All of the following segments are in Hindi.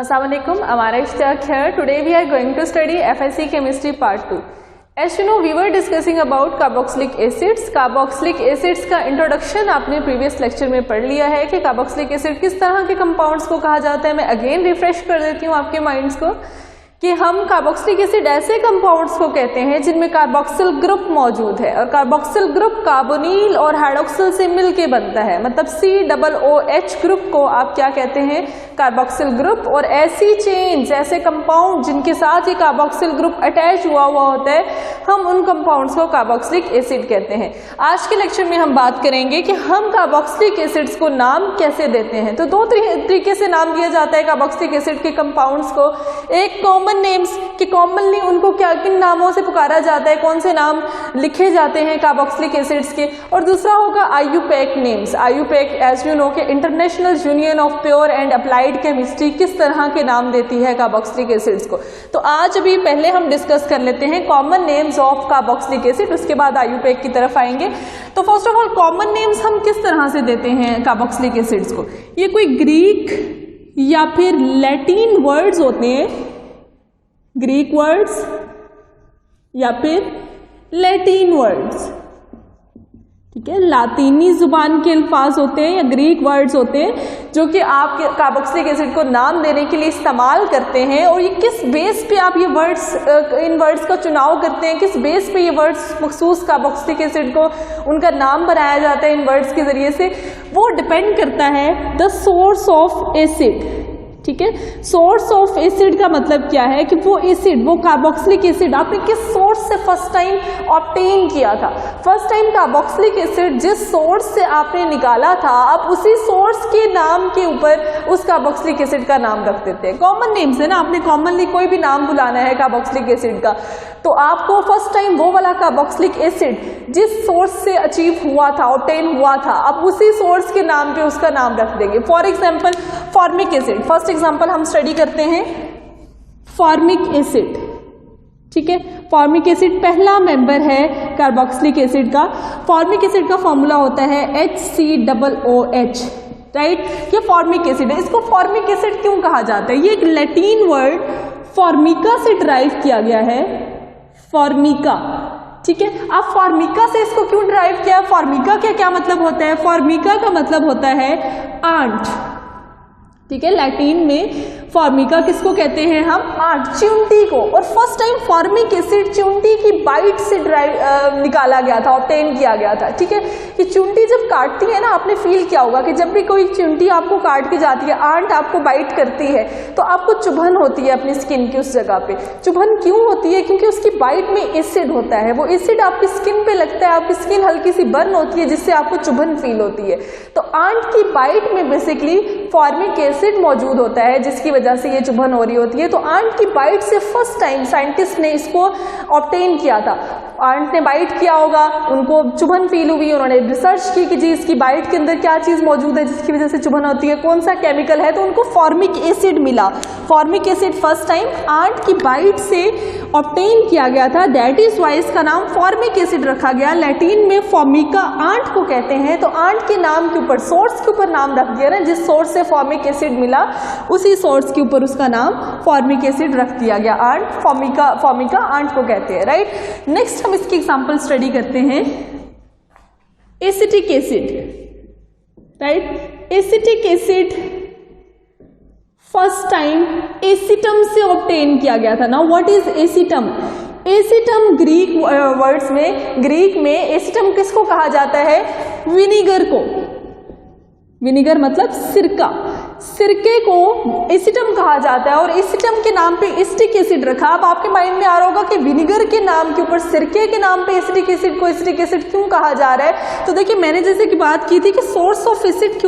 Assalamualaikum, Amara Ishtaq here. Today we are going to study FSC Chemistry Part 2. As you know, we were discussing about carboxylic acids. Carboxylic acids का इंट्रोडक्शन आपने प्रीवियस लेक्चर में पढ़ लिया है कि कार्बोक्सिलिक एसिड किस तरह के कंपाउंड्स को कहा जाता है. मैं अगेन रिफ्रेश कर देती हूँ आपके माइंड्स को कि हम कार्बोक्सिलिक एसिड ऐसे कंपाउंड्स को कहते हैं जिनमें कार्बोक्सिल ग्रुप मौजूद है और कार्बोक्सिल ग्रुप कार्बोनिल और हाइड्रोक्सिल से मिलके बनता है. मतलब COOH ग्रुप को आप क्या कहते हैं? Carboxyl group. और ऐसी चेन्स, ऐसे कंपाउंड जिनके साथ ये कार्बोक्सिल ग्रुप अटैच हुआ होता है, हम उन कंपाउंड्स को कार्बोक्सिलिक एसिड कहते हैं. आज के लेक्चर में हम बात करेंगे कि हम कार्बोक्सिलिक एसिड्स को नाम कैसे देते हैं. तो दो तरीके से नाम दिया जाता है कार्बोक्सिलिक एसिड के कंपाउंड्स को. एक कॉमन नेम्स कि कॉमनली उनको क्या किन नामों से पुकारा जाता है, कौन से नाम लिखे जाते हैं कार्बोक्सिलिक एसिड्स के. और दूसरा होगा IUPAC names. IUPAC as you know के international union of pure and applied chemistry किस तरह के नाम देती है कार्बोक्सिलिक एसिड्स को. तो आज अभी पहले हम डिस्कस कर लेते हैं common names of carboxylic acid, उसके बाद IUPAC की तरफ आएंगे. तो first of all common names हम किस तरह से देते हैं कार्बोक्सिलिक एसिड्स को. ये कोई ग्रीक या फिर लैटिन वर्ड्स होते हैं, ग्रीक वर्ड्स या फिर लैटिन वर्ड्स, ठीक है, लातीनी जुबान के अल्फाज होते हैं या ग्रीक वर्ड्स होते हैं जो कि आप कार्बोक्सिलिक एसिड को नाम देने के लिए इस्तेमाल करते हैं. और ये किस बेस पे आप ये वर्ड्स, इन वर्ड्स का चुनाव करते हैं, किस बेस पे ये वर्ड्स मखसूस कार्बोक्सिलिक एसिड को उनका नाम बनाया जाता है इन वर्ड्स के जरिए से, वो डिपेंड करता है द सोर्स ऑफ एसिड. ठीक है, सोर्स ऑफ एसिड का मतलब क्या है कि वो एसिड, वो कार्बोक्सिलिक एसिड आपने किस सोर्स से फर्स्ट टाइम ऑब्टेन किया था. फर्स्ट टाइम कार्बोक्सिलिक एसिड जिस सोर्स से आपने निकाला था, आप उसी सोर्स के नाम के ऊपर उस कार्बोक्सिलिक एसिड का नाम रख देते हैं. कॉमन नेम्स है ना, आपने कॉमनली कोई भी नाम बुलाना है कार्बोक्सिलिक एसिड का, तो आपको फर्स्ट टाइम वो वाला कार्बोक्सिलिक एसिड जिस सोर्स से अचीव हुआ था, ऑब्टेन हुआ था, आप उसी सोर्स के नाम पे उसका नाम रख देंगे. For example formic acid, first example हम स्टडी करते हैं फॉर्मिक एसिड. ठीक है, फॉर्मिक एसिड पहला मेंबर है कार्बोक्सिलिक एसिड का. फॉर्मिक एसिड का फॉर्मूला होता है HCOOH, राइट. ये फॉर्मिक एसिड है. इसको फॉर्मिक एसिड क्यों कहा जाता है? ये एक लैटिन वर्ड फॉर्मिका से डिराइव किया गया है, फॉर्मिका. ठीक है, अब फॉर्मिका से इसको क्यों डिराइव किया? फॉर्मिका का क्या मतलब होता है? फॉर्मिका का मतलब होता है आंट. ठीक है, लैटिन में फॉर्मिका किसको कहते हैं हम? आंट, चींटी को. और फर्स्ट टाइम फॉर्मिक एसिड चींटी की बाइट से निकाला गया था, ऑब्टेन किया गया था. ठीक है, कि चींटी जब काटती है ना, आपने फील किया होगा कि जब भी कोई चींटी आपको काट के जाती है, आंट आपको बाइट करती है, तो आपको चुभन होती है अपनी स्किन की उस जगह पे. चुभन क्यों होती है? क्योंकि उसकी बाइट में एसिड होता है, वो एसिड आपकी स्किन पे लगता है, आपकी स्किन हल्की सी बर्न होती है जिससे आपको चुभन फील होती है. तो आंट की बाइट में बेसिकली फॉर्मिक एसिड मौजूद होता है जिसकी वजह से ये चुभन हो रही होती है. तो आंट की बाइट से फर्स्ट टाइम साइंटिस्ट ने इसको ऑब्टेन किया था. आंट ने बाइट किया होगा, उनको चुभन फील हुई, उन्होंने रिसर्च की कि जी इसकी बाइट के अंदर क्या चीज मौजूद है जिसकी वजह से चुभन होती है, कौन सा केमिकल है, तो उनको फॉर्मिक एसिड मिला. Formic acid first time ant की बाइट से ऑब्टेन किया गया था, दैट इज वाई इसका नाम फॉर्मिक एसिड रखा गया. लैटिन में फॉर्मिका आंट को कहते हैं. तो आंट के नाम के ऊपर, सोर्स के ऊपर नाम रख दिया ना, जिस सोर्स से फॉर्मिक एसिड मिला उसी सोर्स के ऊपर उसका नाम फॉर्मिक एसिड रख दिया गया. आंट, फॉर्मिका आंट को कहते हैं, राइट. नेक्स्ट हम इसकी एग्जांपल स्टडी करते हैं acetic acid, right. Acetic acid first time acetum से ऑब्टेन किया गया था ना. What is acetum? Acetum Greek words में, ग्रीक में एसिटम किसको कहा जाता है? विनीगर को. विनीगर मतलब सिरका, सिरके को एसिटम कहा जाता है. और एसिटम के नाम पे एसिटिक एसिड रखा. अब आपके माइंड में आ रहा होगा कि विनीगर के नाम के ऊपर, सिरके के नाम पे एसिटिक एसिड को एसिटिक एसिड क्यों कहा जा रहा है? तो देखिए, मैंने जैसे कि बात की थी कि सोर्स ऑफ एसिड के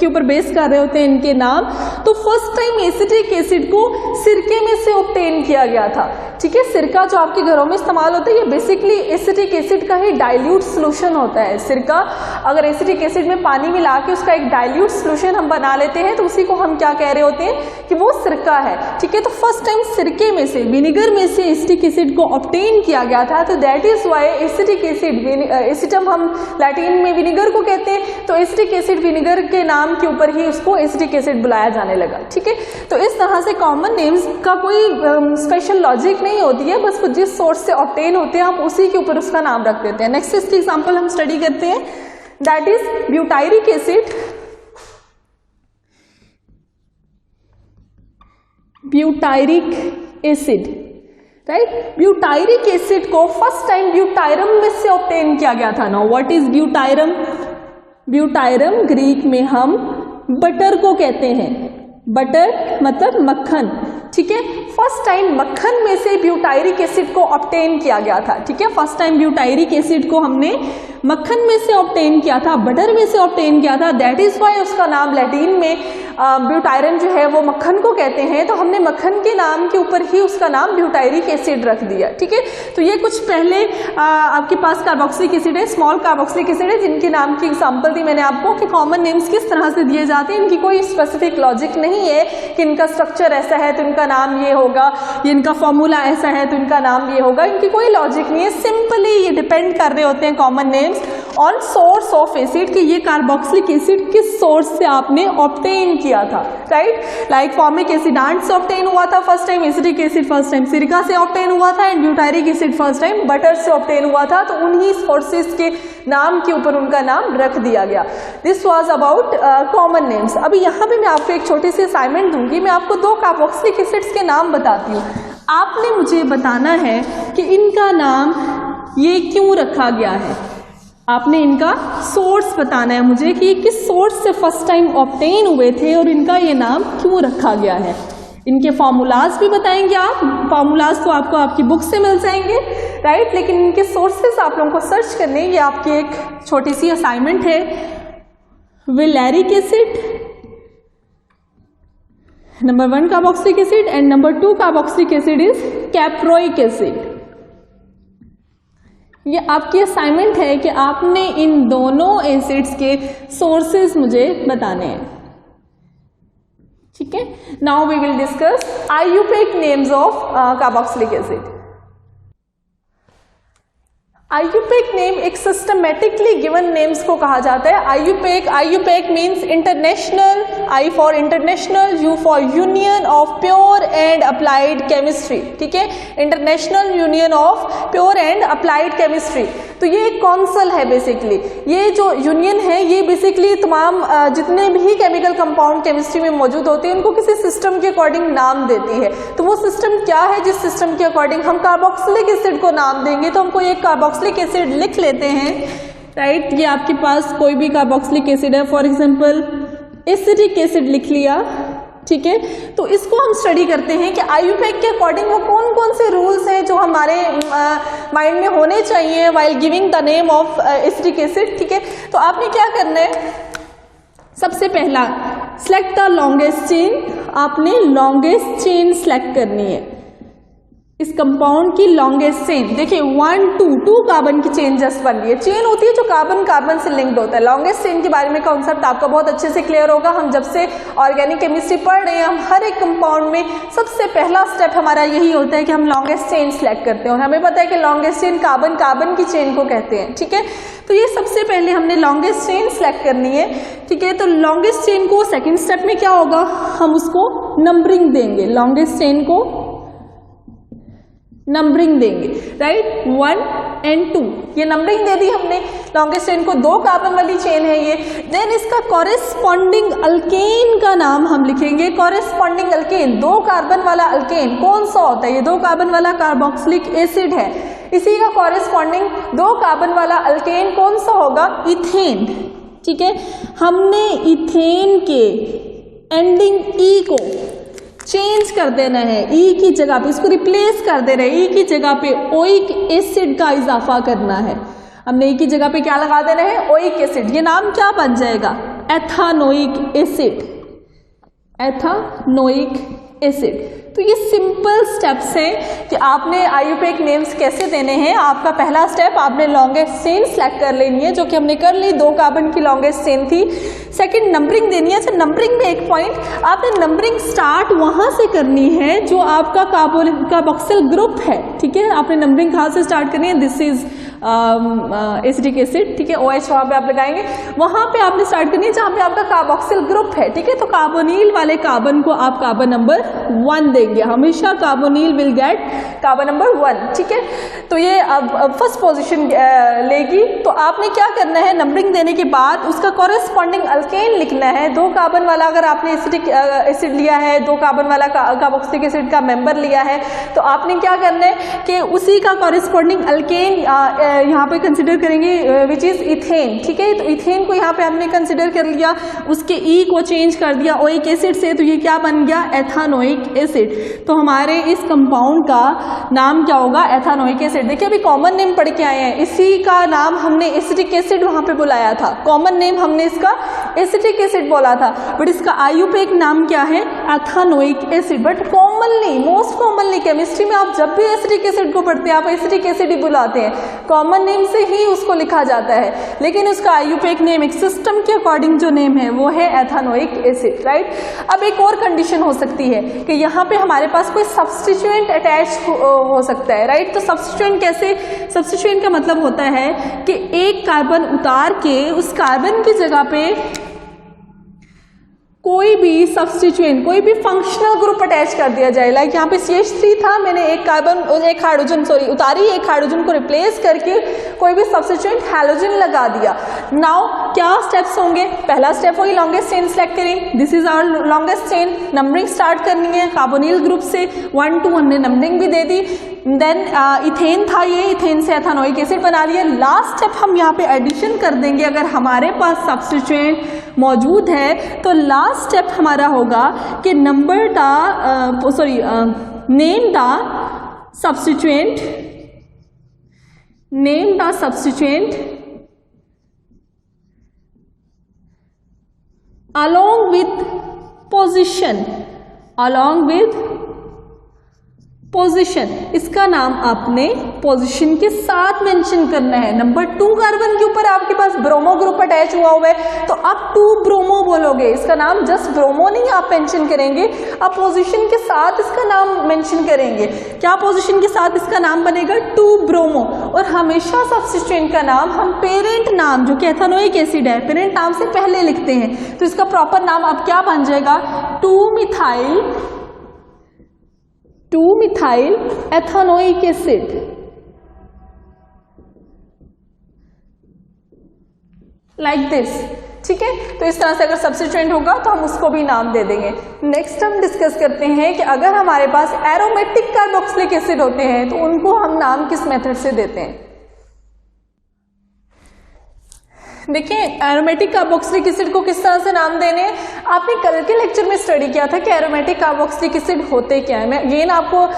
ऊपर बेस कर रहे होते हैं इनके नाम. तो फर्स्ट टाइम एसिटिक एसिड को सिरके में से ऑब्टेन किया गया था. ठीक है, सिरका जो आपके घरों में इस्तेमाल होता है, ये बेसिकली एसिटिक एसिड का ही डाइल्यूट सोल्यूशन होता है. सिरका अगर एसिटिक एसिड में पानी मिला के उसका एक डाइल्यूट सोल्यूशन हम बना लेते हैं तो उसी को हम क्या कह रहे होते हैं कि वो सिरका है, ठीक है। तो फर्स्ट टाइम सिरके में से, विनेगर में से एसिटिक एसिड को ऑब्टेन किया गया था, तो that is why acetic acid, acetum हम लैटिन में विनेगर को कहते हैं, तो एसिटिक एसिड विनेगर के नाम के ऊपर ही उसको एसिटिक एसिड बुलाया जाने लगा, ठीक है। तो इस तरह से कॉमन नेम्स का कोई स्पेशल लॉजिक नहीं होती है, बस वो जिस सोर्स से ऑब्टेन होते हैं आप उसी के ऊपर उसका नाम रख देते हैं। नेक्स्ट इसकी एग्जांपल हम स्टडी करते हैं, that is butyric acid. Butyric acid, right. Butyric acid को फर्स्ट टाइम ब्यूटायरम में से ऑब्टेन किया गया था। Now what is ब्यूटायरम? ब्यूटायरम ग्रीक में हम बटर को कहते हैं, बटर मतलब मक्खन, ठीक है। फर्स्ट टाइम मक्खन में से ब्यूटायरिक एसिड को ऑब्टेन किया गया था, ठीक है। फर्स्ट टाइम ब्यूटायरिक एसिड को हमने मक्खन में से ऑब्टेन किया था, बटर में से ऑब्टेन किया था, दैट इज वाई उसका नाम लैटिन में ब्यूटायरम जो है वो मक्खन को कहते हैं, तो हमने मक्खन के नाम के ऊपर ही उसका नाम ब्यूटायरिक एसिड रख दिया, ठीक है। तो ये कुछ पहले आपके पास कार्बोक्सिलिक एसिड है, स्मॉल कार्बोक्सिलिक एसिड है, जिनके नाम की एग्जांपल दी मैंने आपको कि कॉमन नेम्स किस तरह से दिए जाते हैं, इनकी कोई स्पेसिफिक लॉजिक नहीं है कि इनका स्ट्रक्चर ऐसा है तो इनका नाम ये होगा, ये इनका फॉर्मूला ऐसा है तो इनका नाम ये होगा, इनकी कोई लॉजिक नहीं है। सिंपली ये डिपेंड कर रहे होते हैं common names on source of acid, कि ये कार्बोक्सिलिक एसिड किस सोर्स से आपने ऑब्टेन किया था, राइट। लाइक फॉर्मिक एसिडांट से ऑब्टेन हुआ था first time, acetic acid first time सिरका से ऑब्टेन हुआ था, and butyric acid first time butter से ऑब्टेन हुआ था, तो उन्हीं सोर्सेज के नाम के ऊपर उनका नाम रख दिया गया। This was about common names. अभी यहाँ पे मैं आपको एक छोटी सी असाइनमेंट दूंगी, मैं आपको दो कार्बोक्सिलिक एसिड्स के नाम बताती हूँ, आपने मुझे बताना है कि इनका नाम ये क्यों रखा गया है। आपने इनका सोर्स बताना है मुझे कि ये किस सोर्स से फर्स्ट टाइम ऑब्टेन हुए थे और इनका ये नाम क्यों रखा गया है। इनके फॉर्मूलाज भी बताएंगे आप, फॉर्मूलाज तो आपको आपकी बुक से मिल जाएंगे, राइट, लेकिन इनके सोर्सेस आप लोगों को सर्च करने, ये आपकी एक छोटी सी असाइनमेंट है। Valeric acid, number 1 carboxylic acid, and number 2 carboxylic acid is caproic acid. ये आपकी असाइनमेंट है कि आपने इन दोनों एसिड्स के सोर्सेज मुझे बताने हैं, ठीक है। Now we will discuss IUPAC names of carboxylic acid. IUPAC name एक सिस्टमेटिकली गिवन नेम्स को कहा जाता है। IUPAC means international, I for international, U for union of pure and applied chemistry, ठीक है। International union of pure and applied chemistry. तो ये एक काउंसिल है बेसिकली, ये जो यूनियन है ये बेसिकली तमाम जितने भी केमिकल कंपाउंड केमिस्ट्री में मौजूद होते हैं उनको किसी सिस्टम के अकॉर्डिंग नाम देती है। तो वो सिस्टम क्या है जिस सिस्टम के अकॉर्डिंग हम कार्बोक्सिलिक एसिड को नाम देंगे, तो हमको एक कार्बोक्सिलिक एसिड लिख लेते हैं, राइट। ये आपके पास कोई भी कार्बोक्सिलिक एसिड है, फॉर एग्जांपल एसिटिक एसिड लिख लिया, ठीक है। तो इसको हम स्टडी करते हैं कि आईयूपैक के अकॉर्डिंग वो कौन कौन से रूल्स हैं जो हमारे माइंड में होने चाहिए while giving the name of acetic acid, ठीक है। तो आपने क्या करना है, सबसे पहला सिलेक्ट द लॉन्गेस्ट चेन, आपने लॉन्गेस्ट चेन सिलेक्ट करनी है। इस कंपाउंड की लॉन्गेस्ट चेन देखिए 1 2 कार्बन की चेन जस्ट बन रही है। चेन होती है जो कार्बन कार्बन से लिंक्ड होता है। लॉन्गेस्ट चेन के बारे में कॉन्सेप्ट आपका बहुत अच्छे से क्लियर होगा। हम जब से ऑर्गेनिक केमिस्ट्री पढ़ रहे हैं, हम हर एक कंपाउंड में सबसे पहला स्टेप हमारा यही होता है कि हम लॉन्गेस्ट चेन सिलेक्ट करते हैं, और हमें पता है कि लॉन्गेस्ट चेन कार्बन कार्बन की चेन को कहते हैं, ठीक है। तो ये सबसे पहले हमने लॉन्गेस्ट चेन सिलेक्ट करनी है, ठीक है। तो लॉन्गेस्ट चेन को सेकेंड स्टेप में क्या होगा, हम उसको नंबरिंग देंगे, लॉन्गेस्ट चेन को नंबरिंग देंगे, राइट, 1 और 2 ये नंबरिंग दे दी हमने। लॉन्गेस्ट चेन को 2 कार्बन वाली चेन है ये। देन इसका कॉरेस्पॉन्डिंग अल्केन का नाम हम लिखेंगे। कॉरेस्पॉन्डिंग अल्केन 2 कार्बन वाला अल्केन कौन सा होता है, ये 2 कार्बन वाला कार्बोक्सिलिक एसिड है। इसी का कॉरेस्पॉन्डिंग 2 कार्बन वाला अल्केन कौन सा होगा, इथेन, ठीक है। हमने इथेन के एंडिंग ई को चेंज कर देना है, ई की जगह पे इसको रिप्लेस कर देना है, ई की जगह पे ओइक एसिड का इजाफा करना है। हमने ई की जगह पे क्या लगा देना है, ओइक एसिड। ये नाम क्या बन जाएगा, एथानोइक एसिड, एथानोइक एसिड, तो ये सिंपल स्टेप्स हैं कि आपने IUPAC नेम्स कैसे देने हैं। आपका पहला स्टेप, आपने लॉन्गेस्ट चेन सेलेक्ट कर लेनी है, जो कि हमने कर ली, 2 कार्बन की लॉन्गेस्ट चेन थी। सेकंड, नंबरिंग देनी है। अच्छा, नंबरिंग में एक पॉइंट, आपने नंबरिंग स्टार्ट वहां से करनी है जो आपका कार्बोक्सिल ग्रुप है, ठीक है। आपने नंबरिंग कहाँ से स्टार्ट करनी है, दिस इज एसिटिक एसिड, ठीक है, OH वहां पे आप लगाएंगे, वहां पे आपने स्टार्ट करनी है जहां पे आपका कार्बोक्सिल ग्रुप है, ठीक है। तो कार्बोनिल वाले कार्बन को आप कार्बन नंबर 1 देंगे, हमेशा carbonyl will get carbon number 1, ठीक है। तो ये अब फर्स्ट पोजीशन लेगी। तो आपने क्या करना है, नंबरिंग देने के बाद उसका कॉरेस्पॉन्डिंग अल्केन लिखना है। 2 कार्बन वाला अगर आपने एसिटिक एसिड लिया है, 2 कार्बन वाला कार्बोक्सिलिक एसिड का मेंबर लिया है, तो आपने क्या करना है कि उसी का कॉरेस्पॉन्डिंग अल्केन यहाँ पे कंसिडर करेंगे, विच इज इथेन, ठीक है। तो इथेन को यहाँ पे हमने कंसिडर कर लिया, उसके ई को चेंज कर दिया ओइक एसिड से, तो ये क्या बन गया, एथानोइक एसिड। तो हमारे इस कंपाउंड का नाम क्या होगा, एथानोइक एसिड। देखिए अभी कॉमन नेम पढ़ के आए हैं, इसी का नाम हमने एसिटिक एसिड वहां पे बुलाया था, कॉमन नेम हमने इसका एसिटिक एसिड बोला था, बट इसका IUPAC नाम क्या है, ethanoic acid. But commonly, most commonly chemistry में आप जब भी एसिटिक एसिड को पढ़ते हैं, आप एसिटिक एसिड ही बुलाते हैं, कॉमन नेम से ही उसको लिखा जाता है, लेकिन उसका IUPAC नेम एक सिस्टम के अकॉर्डिंग जो नेम है वो है एथानोइक एसिड, राइट। अब एक और कंडीशन हो सकती है कि यहाँ पे हमारे पास कोई सब्स्टिट्यूएंट अटैच हो सकता है, राइट। तो सब्स्टिट्यूएंट कैसे, सब्स्टिट्यूएंट का मतलब होता है कि एक कार्बन उतार के उस कार्बन की जगह पे कोई भी सब्स्टिट्यूएंट, कोई भी फंक्शनल ग्रुप अटैच कर दिया जाए। लाइक यहाँ पे CH3 था, मैंने एक हाइड्रोजन उतारी, एक हाइड्रोजन को रिप्लेस करके कोई भी सब्स्टिट्यूएंट हैलोजन लगा दिया। नाउ क्या स्टेप्स होंगे, पहला स्टेप होगी लॉन्गेस्ट चेन सेलेक्ट करें, this is our longest chain, numbering start करनी है कार्बोनिल ग्रुप से 1 2 हमने नंबरिंग भी दे दी। देन इथेन था, ये इथेन से एथानोइक एसिड बना लिया। लास्ट स्टेप हम यहाँ पे एडिशन कर देंगे, अगर हमारे पास सब्स्टिट्यूएंट मौजूद है तो लास्ट स्टेप हमारा होगा कि number the name the substituent along with position, इसका नाम आपने पोजीशन के साथ मेंशन करना है। नंबर 2 कार्बन के ऊपर आपके पास ब्रोमो ग्रुप अटैच हुआ है, तो आप 2 ब्रोमो बोलोगे, इसका नाम जस्ट ब्रोमो नहीं आप मेंशन करेंगे, आप पोजीशन के साथ इसका नाम मेंशन करेंगे। क्या पोजीशन के साथ इसका नाम बनेगा, 2 ब्रोमो। और हमेशा सब्स्टिट्यूएंट का नाम हम पेरेंट नाम, जो कि एथानोइक एसिड है, पेरेंट नाम से पहले लिखते हैं, तो इसका प्रॉपर नाम अब क्या बन जाएगा, 2-मिथाइल एथानोइक एसिड। लाइक दिस, ठीक है। तो इस तरह से अगर सब्स्टिट्यूएंट होगा तो हम उसको भी नाम दे देंगे। नेक्स्ट हम डिस्कस करते हैं कि अगर हमारे पास एरोमेटिक कार्बोक्सिलिक एसिड होते हैं तो उनको हम नाम किस मेथड से देते हैं। देखिए एरोमेटिक कार्बोक्सिलिक एसिड को किस तरह से नाम देने, आपने कल के लेक्चर में स्टडी किया था कि एरोमेटिक कार्बोक्सिलिक एसिड होते क्या है। मैं अगेन आपको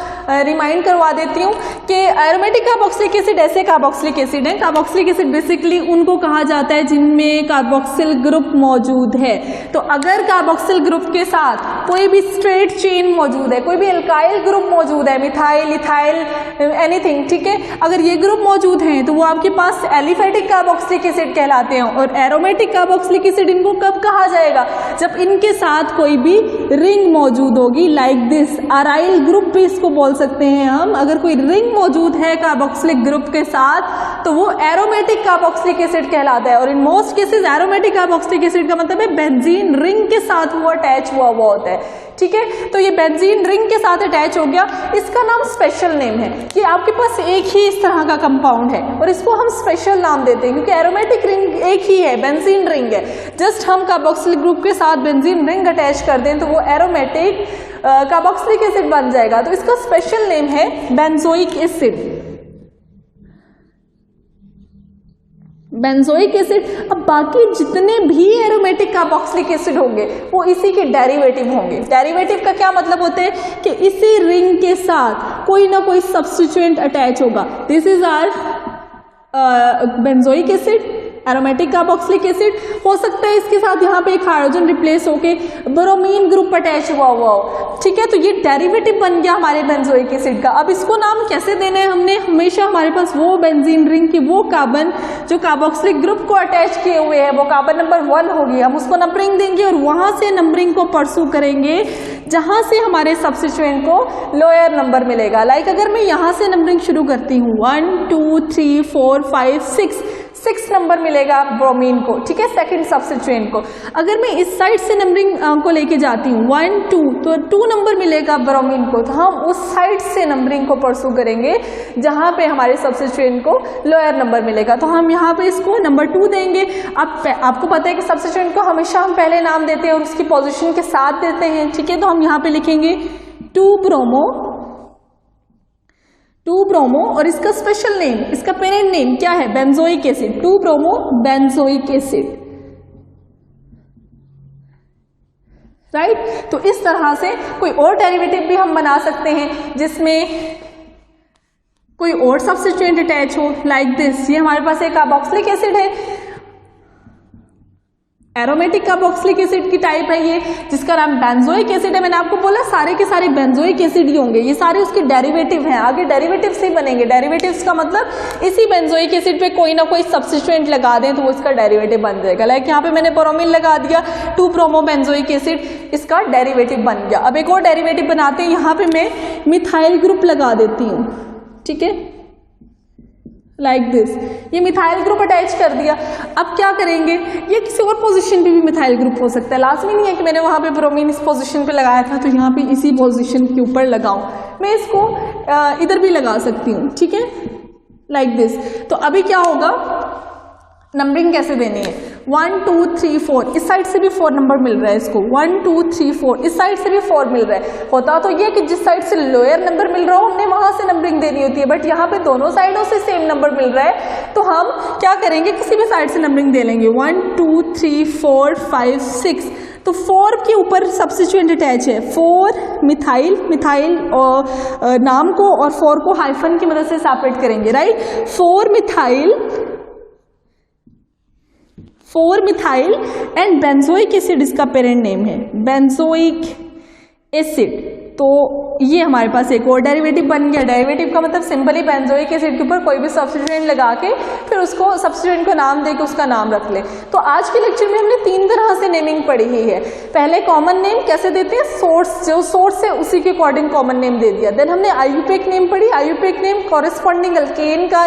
रिमाइंड करवा देती हूँ कि एरोमेटिक कार्बोक्सिलिक एसिड ऐसे कार्बोक्सिलिक एसिड है, कार्बोक्सिलिक एसिड बेसिकली उनको कहा जाता है जिनमें कार्बोक्सिल ग्रुप मौजूद है। तो अगर कार्बोक्सिल ग्रुप के साथ कोई भी स्ट्रेट चेन मौजूद है, कोई भी एल्काइल ग्रुप मौजूद है, मिथाइल, इथाइल, एनीथिंग, ठीक है, अगर ये ग्रुप मौजूद हैं तो वो आपके पास एलिफेटिक कार्बोक्सिलिक एसिड कहलाते हैं। और एरोमेटिक कार्बोक्सिलिक एसिड इनको कब कहा जाएगा, जब इनके साथ कोई भी रिंग मौजूद होगी, लाइक दिस, अराइल ग्रुप भी इसको बोल सकते हैं हम। अगर कोई रिंग मौजूद है कार्बोक्सिलिक ग्रुप के साथ तो वो एरोमेटिक कार्बोक्सिलिक एसिड कहलाता है। और in most cases aromatic carboxylic acid का मतलब है बेंजीन रिंग के साथ वो अटैच हुआ होता है, ठीक है। तो ये बेंजीन रिंग के साथ अटैच हो गया, इसका नाम स्पेशल नेम है कि आपके पास एक ही इस तरह का कंपाउंड है और इसको हम स्पेशल नाम देते हैं क्योंकि एरोमेटिक रिंग एक ही है, बेंजीन रिंग है। जस्ट हम कार्बोक्सिलिक ग्रुप के साथ बेंजीन रिंग अटैच कर दें तो वो एरोमेटिक कार्बोक्सिलिक एसिड बन जाएगा। तो इसका स्पेशल नेम है बेंजोइक एसिड, बेंजोइक एसिड। अब बाकी जितने भी एरोमेटिक कार्बोक्सिलिक एसिड होंगे वो इसी के डेरिवेटिव होंगे। डेरिवेटिव का क्या मतलब होता है कि इसी रिंग के साथ कोई ना कोई सब्स्टिट्यूएंट अटैच होगा। This is our benzoic acid, aromatic carboxylic acid हो सकता है इसके साथ यहाँ पे एक हाइड्रोजन रिप्लेस होके ब्रोमीन ग्रुप अटैच हुआ हो, ठीक है। तो ये डेरिवेटिव बन गया हमारे बेंजोइक एसिड का। अब इसको नाम कैसे देना है, हमने हमेशा हमारे पास वो बेंजीन रिंग की वो कार्बन जो कार्बोक्सिलिक ग्रुप को अटैच किए हुए है वो कार्बन नंबर 1 होगी, हम उसको नंबरिंग देंगे और वहां से नंबरिंग को परसू करेंगे जहां से हमारे सब्स्टिट्यूएंट को लोअर नंबर मिलेगा। लाइक अगर मैं यहां से नंबरिंग शुरू करती हूँ 1 2 3 4 5 6 नंबर मिलेगा ब्रोमीन को, ठीक है, सेकंड सब्स्टिट्यूएंट को। अगर मैं इस साइड से नंबरिंग को लेके जाती हूँ 1 2 तो 2 नंबर मिलेगा ब्रोमीन को, तो हम उस साइड से नंबरिंग को परसू करेंगे जहां पे हमारे सब्स्टिट्यूएंट को लोअर नंबर मिलेगा। तो हम यहाँ पे इसको नंबर 2 देंगे। अब आपको पता है कि सब्स्टिट्यूएंट को हमेशा हम पहले नाम देते हैं और उसकी पोजिशन के साथ देते हैं, ठीक है। तो हम यहाँ पे लिखेंगे 2 ब्रोमो और इसका स्पेशल नेम, इसका पेरेंट नेम क्या है, benzoic acid, 2 bromo benzoic acid, right. तो इस तरह से कोई और डेरिवेटिव भी हम बना सकते हैं जिसमें कोई और सब्स्टिट्यूएंट अटैच हो, लाइक दिस। ये हमारे पास एक कार्बोक्सिलिक एसिड है, एरोमेटिक कार्बोक्सिलिक एसिड की टाइप है ये, जिसका नाम बेंजोइक एसिड है। मैंने आपको बोला सारे के सारे बेंजोइक एसिड ही होंगे, ये सारे उसके डेरिवेटिव हैं, आगे डेरिवेटिव से ही बनेंगे। डेरिवेटिव्स का मतलब इसी बेंजोइक एसिड पे कोई ना कोई सब्स्टिट्यूएंट लगा दें तो वो इसका डेरिवेटिव बन जाएगा। लाइक यहाँ पे मैंने ब्रोमीन लगा दिया, 2 ब्रोमो बेंजोइक एसिड, इसका डेरिवेटिव बन गया। अब एक और डेरिवेटिव बनाते हैं, यहाँ पे मैं मिथाइल ग्रुप लगा देती हूँ, ठीक है, लाइक दिस। ये मिथाइल ग्रुप अटैच कर दिया। अब क्या करेंगे, ये किसी और पोजीशन पे भी मिथाइल ग्रुप हो सकता है, लाजमी नहीं है कि मैंने वहां पे ब्रोमीन इस पोजीशन पे लगाया था तो यहाँ पे इसी पोजीशन के ऊपर लगाऊं, मैं इसको इधर भी लगा सकती हूँ, ठीक है, लाइक दिस। तो अभी क्या होगा, नंबरिंग कैसे देनी है, 1 2 3 4, इस साइड से भी 4 नंबर मिल रहा है इसको, 1 2 3 4, इस साइड से भी 4 मिल रहा है। होता तो ये कि जिस साइड से लोअर नंबर मिल रहा हो हमने वहां से नंबरिंग देनी होती है, बट यहाँ पे दोनों साइडों से सेम नंबर मिल रहा है तो हम क्या करेंगे, किसी भी साइड से नंबरिंग दे लेंगे, 1 2 3 4 5 6। तो 4 के ऊपर सब्स्टिट्यूएंट अटैच है, 4 मिथाइल और नाम को और 4 को हाइफन की मदद से सेपरेट करेंगे, right. 4 methyl and benzoic acid इसका पेरेंट नेम है, बेंजोइक एसिड। तो ये हमारे पास एक और डेरिवेटिव बन गया। डेरिवेटिव का मतलब सिंपली बेंजोइक एसिड के ऊपर कोई भी सब्स्टिट्यूएंट लगा के फिर उसको सब्स्टिट्यूएंट को नाम देके उसका नाम रख ले। तो आज के लेक्चर में हमने 3 तरह से नेमिंग पढ़ी ही है। पहले कॉमन नेम कैसे देते हैं, सोर्स, जो सोर्स है उसी के अकॉर्डिंग कॉमन नेम दे दिया। देन हमने आईयूपीएक नेम पढ़ी, आईयूपीएक नेम कॉरेस्पॉन्डिंग अल्केन का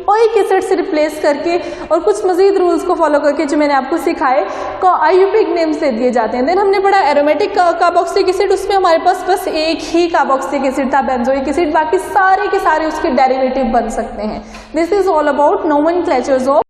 ओइक एसिड से रिप्लेस करके और कुछ मजीद रूल्स को फॉलो करके जो मैंने आपको सिखाए को आईयूपीएक नेम से दिए जाते हैं। देन हमने पढ़ा एरोमेटिक कार्बोक्सिलिक एसिड, उसमें हमारे पास बस एक ही कार्बोक्सिलिक एसिड था, बेंजोइक एसिड, बाकी सारे के सारे उसके डेरिवेटिव बन सकते हैं। This is all about nomenclatures of